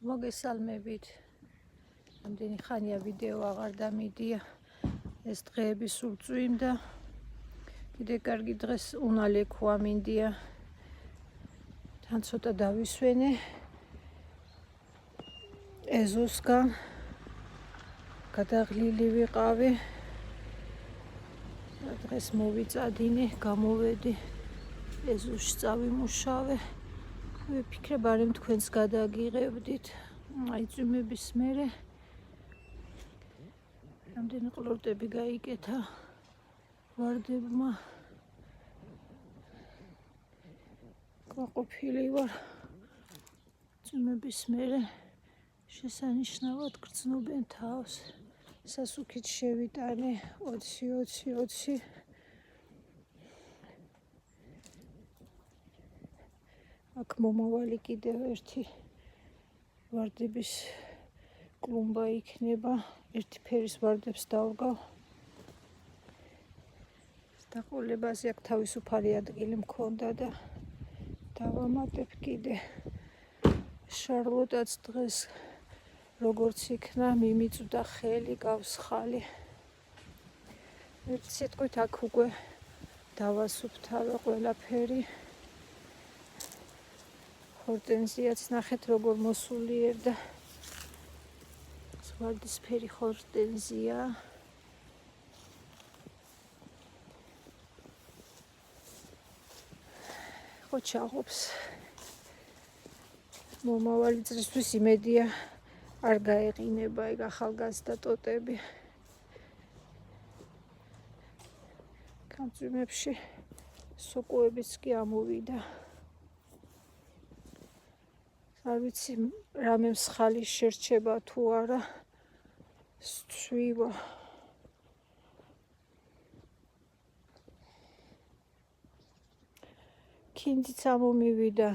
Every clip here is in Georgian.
მოგესალმებით. Ამდენი ხანია ვიდეო აღარ დამიდია. ეს დღეები სულ წვიმდა. კიდე კარგი დღეს უნალექვა მინდია. თან ცოტა დავისვენე. ეზოსგან გადაღლილი ვიყავი. დღეს მოვიწადინე, გამოვედი. ეზოში წავიმუშავე. ვიფიქრე, ბარემ თქვენს გადაგიღებდით. აი წვიმების მერე რამდენი ყლორტები გაიკეთა ვარდებმა. გაყოფილი ვარ. წვიმების მერე შესანიშნავად გრძნობენ თავს. სასუქით შევიტანე 20. აქ მომავალი კიდევ ერთი ვარდების კლუმბა იქნება. ერთი ფერის ვარდებს დავგავ. დაყოლებაზე აქ თავისუფალი ადგილი მქონდა და დავამატებ კიდე. შარლოტაც დღეს როგორც იქნა, მიმიწვდა ხელი, გავსხალი. ერთ სიტყვით აქ უკვე დავასუფთავე ყველაფერი. ჰორტენზიაც ნახეთ როგორ მოსულიერდა. ვარდისფერი ჰორტენზია. ხო ჩაღობს. მომავალი წრისთვის იმედია არ გაეყინება ეგ ახალგაზრდა ტოტები. გამწვიმებში სოკოებიც კი ამოვიდა. არ ვიცი რამე მსხალი შერჩება თუ არა. სწვივა. კიდიც ამომივიდა.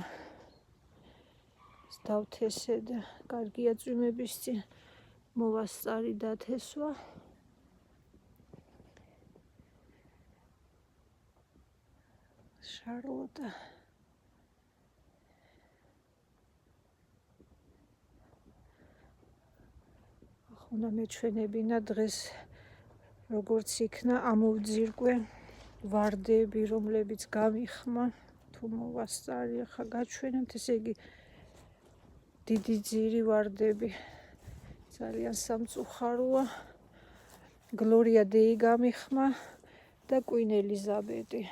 დავთესე და კარგია წვიმების წინ მოვასწარი დათესვა. შარლოტა უნდა მეჩვენებინა დღეს როგორც იქნა ამოვძირკვე ვარდები, რომლებიც გამიხმა თუ მოვასწარი. ახლა გაჩვენებთ, ესე იგი დიდი ძირი ვარდები ძალიან სამწუხაროა. გლორია დეი გამიხმა და კვინ ელიზაბეტი.